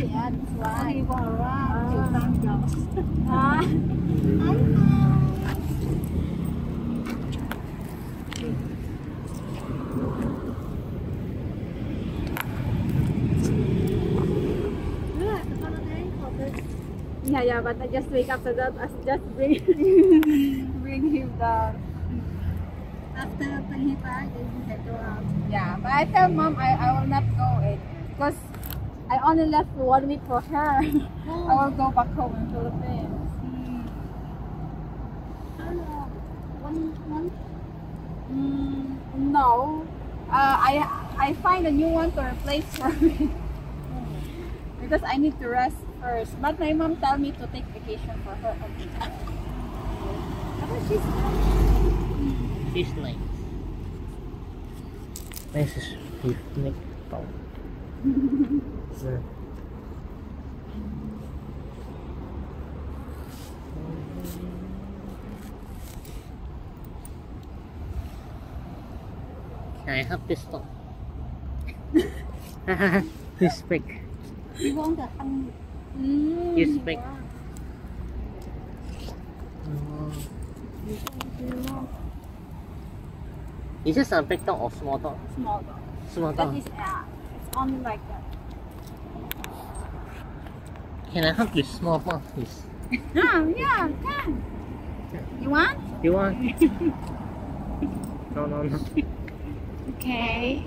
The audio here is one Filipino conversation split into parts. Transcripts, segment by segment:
Yeah, that's why. You go around. You find jobs. Yeah, but I just wake up so that I just bring him down. After when he back, then you can go out. Yeah, but I tell mom I will not go because I only left for 1 week for her. Oh. I will go back home in Philippines. How long? 1 month? No. I find a new one to replace for me because I need to rest first. But my mom tell me to take vacation for her. Okay. She's She's nice. This is picnic spot. Can I have this dog? This big. You want the hung. This big. Is this a big dog or small dog? Small dog. Small But dog. it's only like that. Can I have this small one, please? Yeah, can. You want? You want? No. Okay.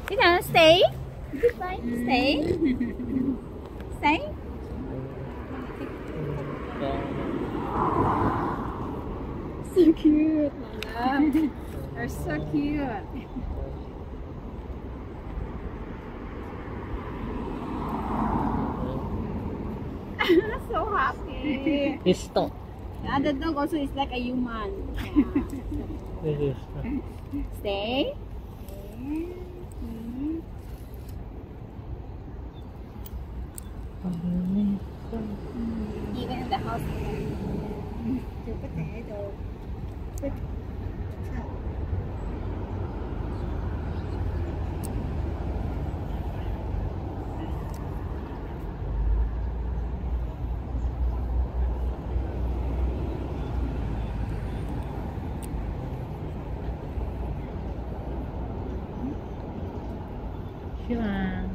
You gonna stay? Goodbye. Stay. Stay. So cute, Mama. They're so cute. So happy. This dog. The other dog also is like a human. This is. Stay. Even in the house. Thì có thể đồ. Sure.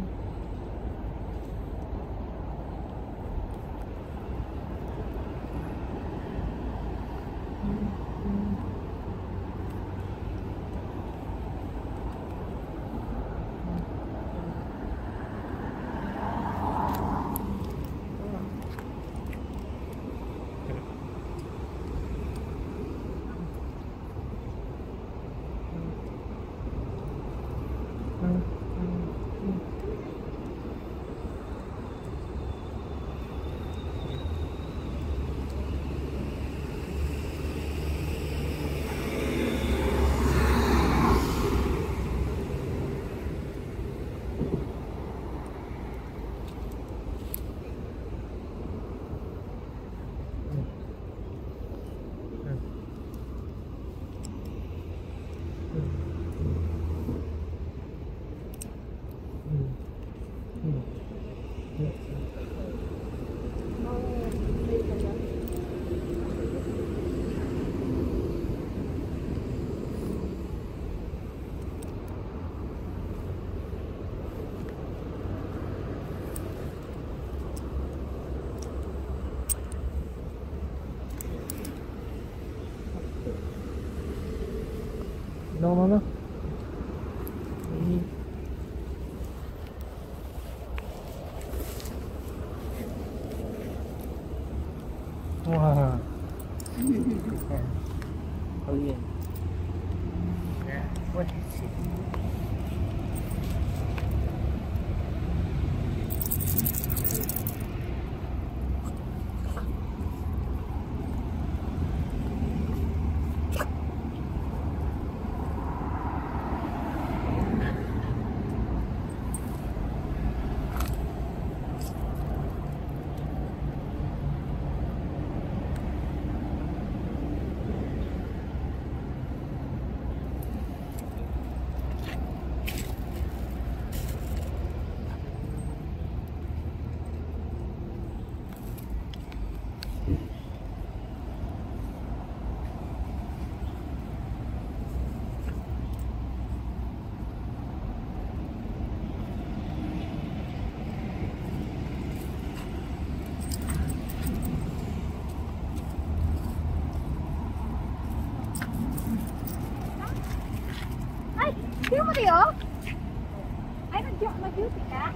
Mag-beauty ka?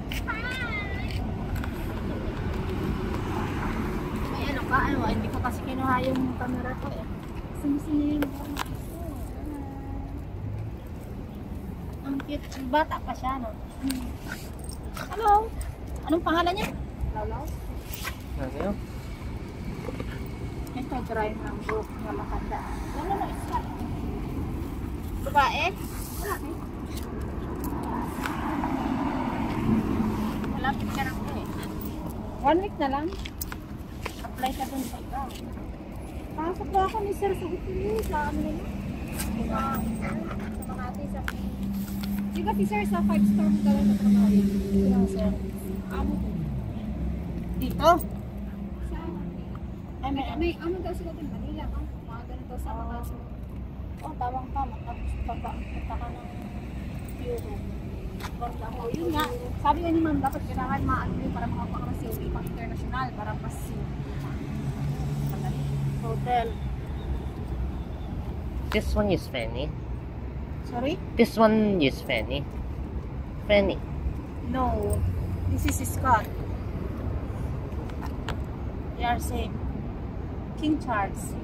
May ano ka? Ano, hindi ko kasi kinuha yung camera ko eh. Sumisinig. Ang cute. Bata pa siya, no? Hello? Anong pangalan niya? Lolo? Ano yun? Ito, dry ng book na makanda. Ano na, isa? Babae? Lalaki? Malapit ka lang eh. 1 week na lang. Apply ka dun sa iba. Pasok ba ako ni Sir sa hotel? Sa ano na yun? Sa Makati, sa Di ba si Sir sa 5-star mo talaga na trabaho yun? sir. Amo ko. Dito? Sa Ay, may amo daw sila din Manila. Mga ganito sa mga oh, tawang tama. Tapos punta ka ng Europe. oh, yun nga. Sabi nga ni Ma'am, dapat kailangan maano para makapakaroon sa pang international para mas Hotel. This one is Fanny. Sorry? This one is Fanny. Fanny. No. This is Scott. They are same. King Charles.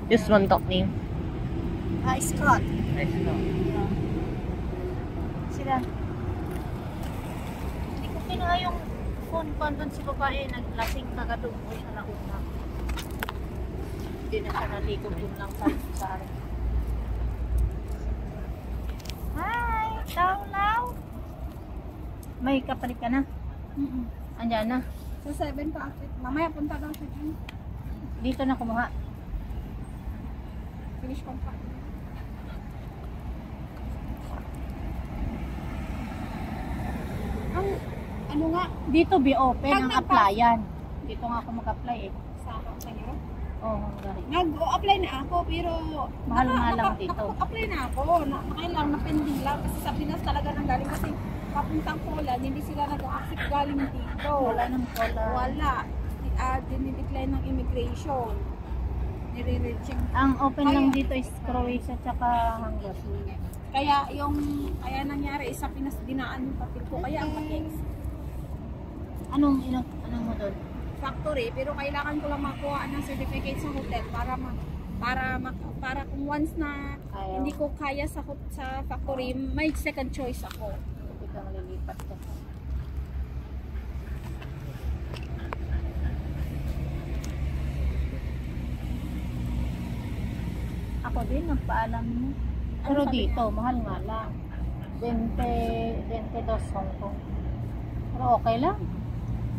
This one dog name. Scott. I know. Yeah. Sila. Hindi ko kinuha yung phone ko doon si babae. Naglasing kagadong ko siya na una. Hindi na siya nalikod yun lang sa akin. Hi! Law! May kapalit ka na? Andyan na. sa 7 pa akit. Mamaya punta daw siya dyan. Dito na kumuha. Finish contract. Ang ano nga Dito be open Pag ang nagpa- applyan. Dito nga ako mag-apply eh. sa Europe. Oo, Hungary. Nag-apply na ako pero Mahal nga lang dito. Nag-apply na ako. Nakailang na pending lang kasi sa Pinas talaga nang galing kasi papuntang Poland hindi sila nag-accept galing dito. Wala nang cola. Wala. Dinidecline ng immigration. Nire-reject. Ang open lang Kaya- dito is Croatia tsaka Hungary. Kaya nangyari sa Pinas dinaan yung papel ko. Kaya ang pag-ex Anong mo doon? factory pero kailangan ko lang makuha ng certificate sa hotel para kung once na Ayaw. hindi ko kaya sa factory may second choice ako. Hindi ka malilipat ka. Ako din, nagpaalam mo. Pero sabi dito, mahal nga lang. 22 Hong Kong. Pero okay lang.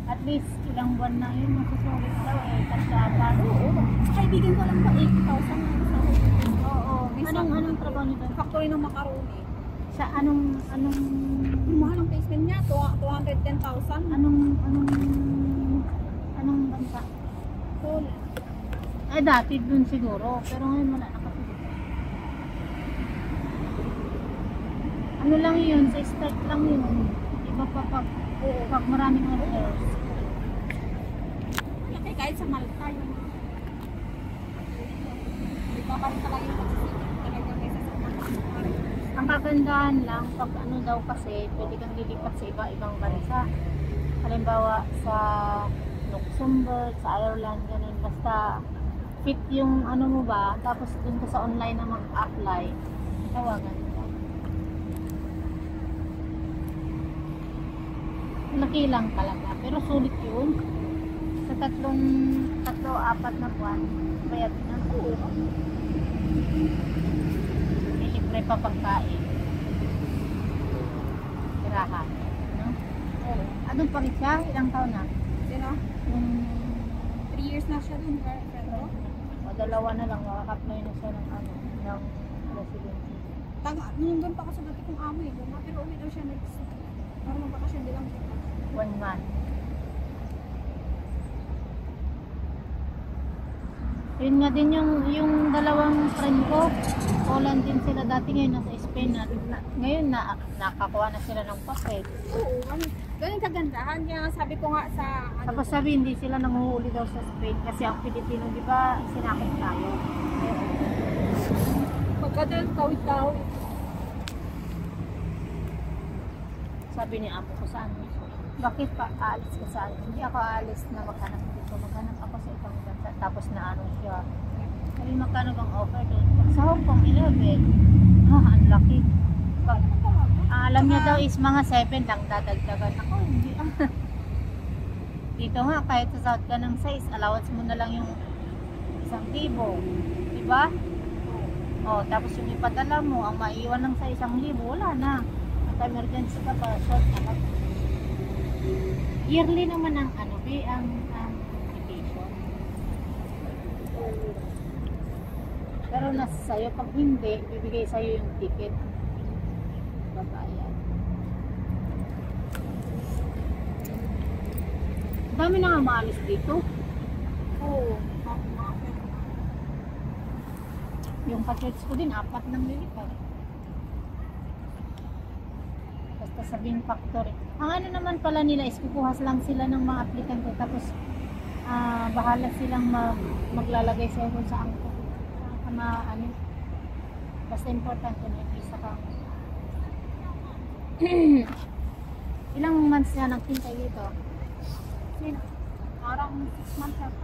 At least, ilang buwan na yun, masusulit daw eh. Tasyata. Oo. Sa kaibigan ko lang ba 80,000 na sa hotel. Oo. Anong trabaho nito? Factory ng macaroni. Sa anong Mahal ang placement niya, 210,000. anong bansa? Cool. Eh, dati dun siguro. Pero ngayon wala na kasi. Ano lang yun? Sa start lang yun. Iba pa pag maraming orders. Laki kahit sa Malta yun. Di ba parang talaga yung pagsisipin talaga kaysa sa Malta. Ang kagandahan lang, pag ano daw kasi, pwede kang lilipat sa iba-ibang bansa. Halimbawa sa Luxembourg, sa Ireland, ganun. Basta fit yung ano mo ba, tapos dun ka sa online na mag-apply, tawagan ka. Laki lang talaga, pero sulit yun. Sa tatlo, 4 na buwan, bayad na. Libre pa pagkain. Tirahan. No? Oo. Anong pa rin siya? Ilang taon na? You know? Yung 3 years na siya dun, friend ko. o 2 na lang, makaka-apply na siya ng residency. Nandun pa kasi dati kong amo eh. Pero uwi daw siya next. Para magbakasyon din lang. 1 month. Yun nga din yung dalawang friend ko, Poland din sila dati, ngayon nasa Spain na, ngayon nakakuha na sila ng papel. Oo. Ganun kagandahan. Kaya nga sabi ko nga sa Tapos sabi hindi sila nanguhuli daw sa Spain kasi ang Pilipino, di ba, sinakit tayo. pagkadal tawid-tawid. Sabi ni amo ko, saan? Bakit pa aalis ka saan? Hindi ako aalis na maghanap dito. Maghanap ako sa ibang bansa. Tapos na ano siya. Sabi, magkano bang offer doon? Sa Hong Kong, 11. Ang laki. Pag, alam niya daw is mga 7 lang dadagdagan. Ako, hindi. Dito nga, kahit sa South ka ng 6, allowance mo na lang yung 1,000. Diba? Oh, tapos yung ipadala mo, ang maiwan lang sa 1,000, wala na. At emergency ka pa, short na. Yearly naman ang ano, ang vacation. Pero nasa sa'yo, pag hindi, bibigay sa'yo yung ticket. Babayad. Dami na nga maalis dito. Oo. Yung package ko din, 4 ng lilipad. Basta sabihin factory. Ang ano naman pala nila is kukuhas lang sila ng mga aplikante. Tapos, bahala silang maglalagay sa'yo kung saan ko. Ano. Basta importante na isa ka. Ilang months na nagtintay dito? Parang 6 months na.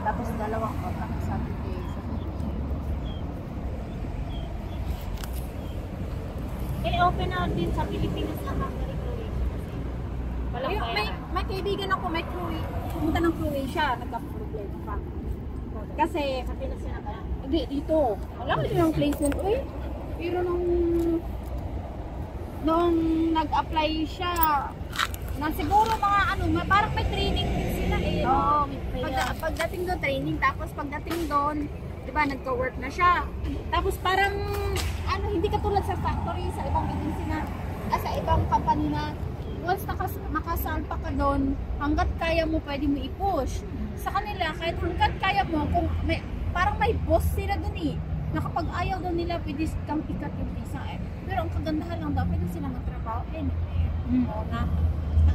Tapos dalawang otak sa days. Open na din sa Pilipinas ang factory Croatia. Walang Ayun, pera. may kaibigan ako, may pumunta ng Croatia, nagka-problema pa. Kasi, Sa Pinas na ba? hindi, dito. Wala ko yung placement. Uy, pero nung nag-apply siya, na siguro mga ano, parang may training din sila eh. Oo, Pagdating doon, training. Tapos pagdating doon, di ba, nagka-work na siya. Tapos parang, ano, hindi katulad sa factory, sa ibang agency na, sa ibang company na, once makasalpa ka doon, hanggat kaya mo, pwede mo i-push. Sa kanila, kahit hanggat kaya mo, kung parang may boss sila doon eh. Na kapag ayaw doon nila, pwede kang ikat yung visa eh. Pero ang kagandahan lang daw, pwede sila magtrabaho na.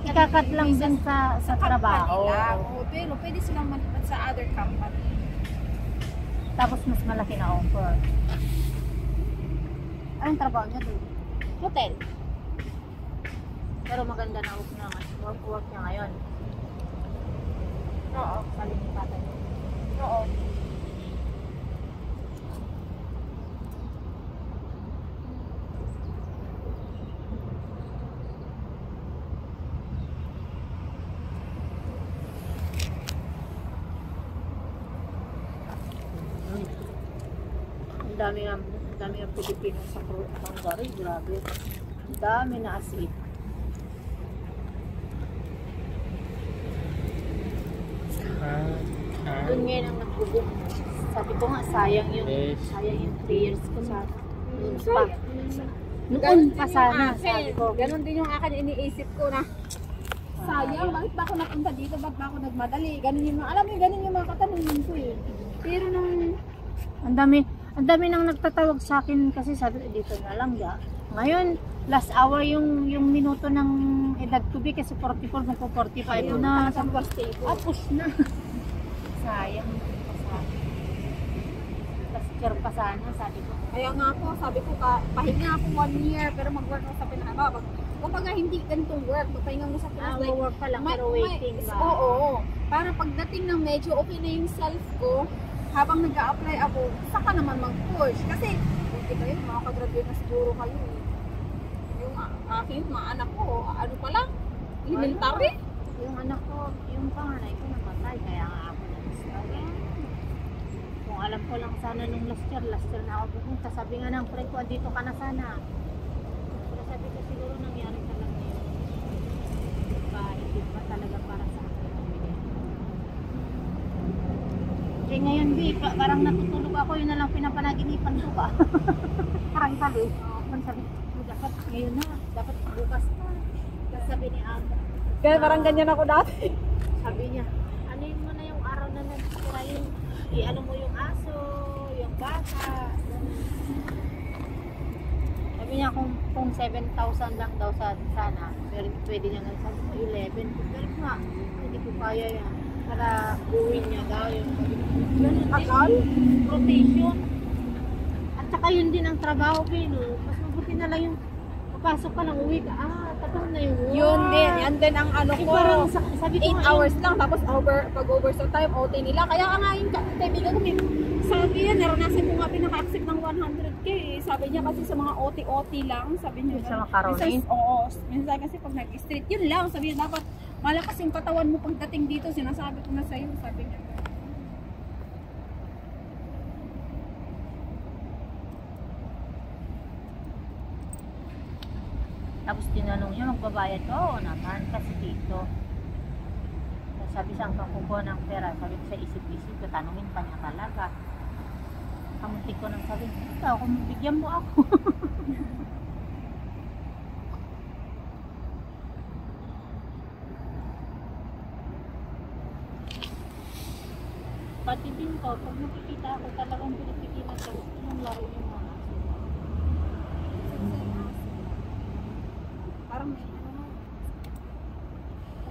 Ikakat lang din sa trabaho. Lang. Pero pwede silang malipat sa other company. Tapos mas malaki na offer. Anong trabaho niya doon? Hotel. Pero maganda na work niya ngayon. Oo. Sa lilipatan niya. Oo. Ang dami ang Pilipino sa Hungary, grabe. Ang dami na as in. Doon ngayon ang nagbubook. Sabi ko nga, sayang yung 3 years ko sa noon pa. Noon pa sana, sabi ko. Ganon din yung akin iniisip ko na sayang, bakit ba ako napunta dito? Bakit ba ako nagmadali? Ganon yung mga, alam mo, ganon yung mga katanungan ko eh. Pero nung Ang dami nang nagtatawag sa akin kasi sabi dito na lang ya. Ngayon, last hour yung minuto ng edad ko kasi 44 magpo 45 na. sa stable. Push na. Sayang. Last year pa sana, sabi ko. Kaya nga po, sabi ko, pahinga ako 1 year, pero mag-work ako sa Pinas. Kumbaga hindi ganitong work, pahinga mo sa Pinas. Work pa lang, pero waiting ba? Oo. Para pagdating ng medyo okay na yung self ko, habang nag-a-apply ako, saka naman mag-push. Kasi, hindi kayo, makakagraduate na siguro kayo. Yung aking mga anak ko, ano pa lang, elementary. Yung anak ko, yung panganay ko namatay, kaya nga ako nag-study. Kung alam ko lang sana nung last year na ako pupunta. Sabi nga ng friend ko, dito ka na sana. Pero sabi ko siguro nangyari talaga yun. Hindi pa talaga para sa akin. Eh ngayon, parang natutulog ako, yun na lang pinapanaginipan ko ba? Parang sabi, sabi, dapat ngayon na, dapat bukas na. Tapos sabi ni Amo. Kaya parang ganyan ako dati. Sabi niya, anuin mo na yung araw na nagtira yung, ano mo yung aso, yung bata. Sabi niya kung 7,000 lang daw sana, pero pwede niya nga sa 11. Pero nga, hindi ko kaya yan. Para buwin niya daw yung Akal? rotation. At saka yun din ang trabaho, Pino. Mas konti na lang yung papasok ka ng uwi ka. Tapos na yung uwi. Yun din, yan din ang ano Eh, ko. parang sabi ko 8 nga, hours lang, tapos pag over sa time, OT nila. Kaya nga yung kaibigan ko, sabi niya, naranasan ko nga pinaka-accept ng 100k. Sabi niya kasi sa mga OT lang, sabi niya. Sa macaroni? Minsan, oo, minsan kasi pag nag-street, yun lang. Sabi niya, dapat malakas yung katawan mo pagdating dito. Sinasabi ko na sa'yo, sabi niya. Tapos tinanong niya, magbabayad ka? Oo naman, kasi dito. Sabi siyang kakukuha ng pera. Sabi ko sa isip-isip, tanungin pa niya talaga. Kamunti ko nang sabi, ikaw, kung bigyan mo ako. Pati din ko, pag nakikita ako talagang pinipigilan ko, yung laro yung mga aso. Parang may ano.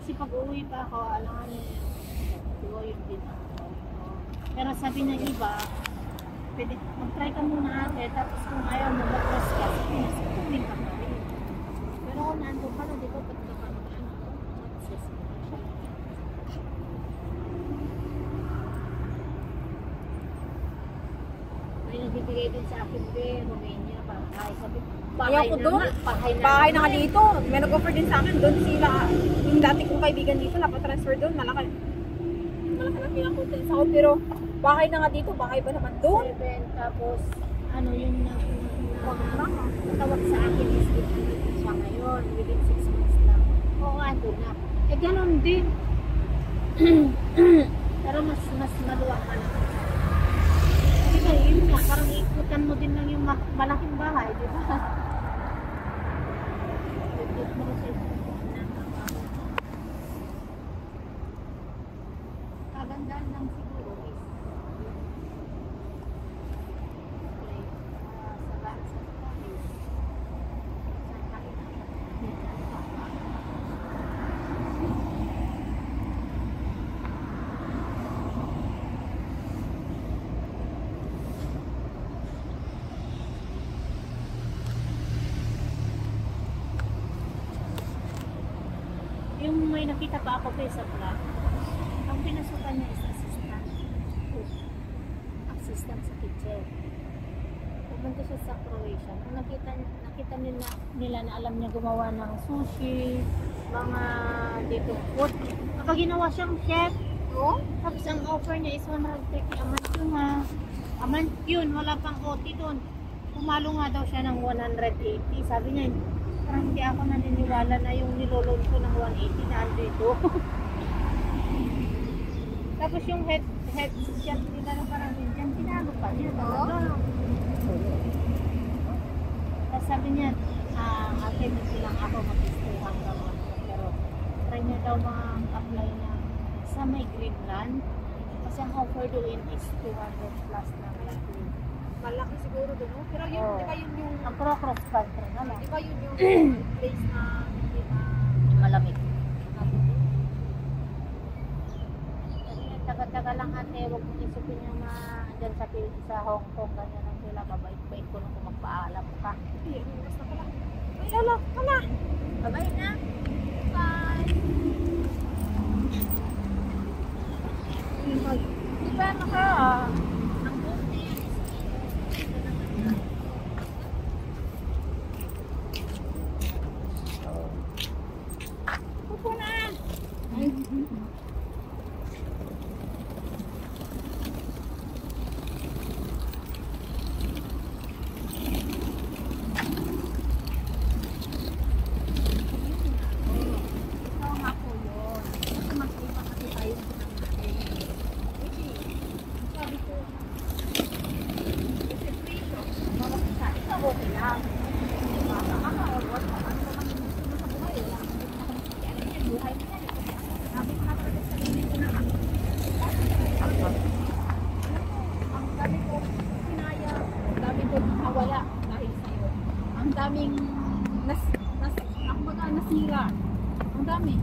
Kasi pag uwi pa ako, alangan niyo yun din ako. Pero sabi ng iba, pwede, mag-try ka muna ate, tapos kung ayaw mo mag-cross ka, pinasukumin ka pa rin. Pero kung nandun ka na, di ba, ba't ka pa mag-ano? May nagbibigay din sa akin din, Romania, bahay. Sabi, Ayaw ko doon. Bahay na nga dito. May nag-offer din sa akin. Doon sila, yung dati kong kaibigan dito, napatransfer doon. Malaki na pinakuntin sa ako. Pero bahay na nga dito. Bahay ba naman doon? 7, tapos ano yung natawag sa akin is dito siya ngayon, within 6 months lang. Oo, ando na. Eh, ganun din. Pero mas maluwag ka na. Kasi ba, yun nga, parang ikutan mo din lang yung malaking bahay, di ba? Ikot mo sa kagandaan lang siguro is yung may nakita pa ako sa vlog, ang pinasukan niya is assistant sa kitchen. Pumunta siya sa Croatia. Kung nakita nila na alam niya gumawa ng sushi, mga dito food. Kapag ginawa siyang chef, tapos ang offer niya is 130 a month yun ha. A month yun, wala pang OT doon. Pumalo nga daw siya ng 180. Sabi niya, parang hindi ako naniniwala na yung niloload ko ng 180 na andito. Tapos yung head chef nila na parang dyan, tinalo pa niya. Tapos sabi niya, ate, dito lang ako mag-stay hanggang 1. Pero try niya daw mag-apply na sa may Greenland. Kasi ang offer doon is 200 plus na malaki. Malaki siguro doon. Pero yun, di ba yun yung... Ang cross country na lang. Di ba yun yung place na hindi na... Malamig. Taga-taga lang ate, huwag mong isipin yung dyan sa Hong Kong, ganyan lang sila, babait-bait ko nung kung magpaalam ka. Ay, basta pala. Ay, lalo, kala. Babay na. Bye. Diba, naka... Ang buong na yan is Pupo na. Ang daming nasira. Ang dami.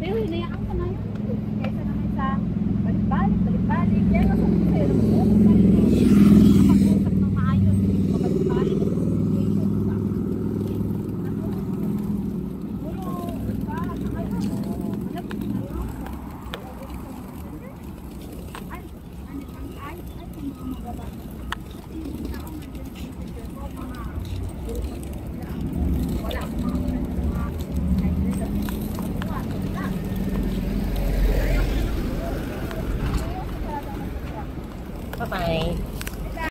Pero hinayaan ka na yun. Kaysa naman sa balik-balik. Kaya nga sa mga sa'yo, kapag-usap ng maayos, mabalik-balik ang situation. Bye-bye.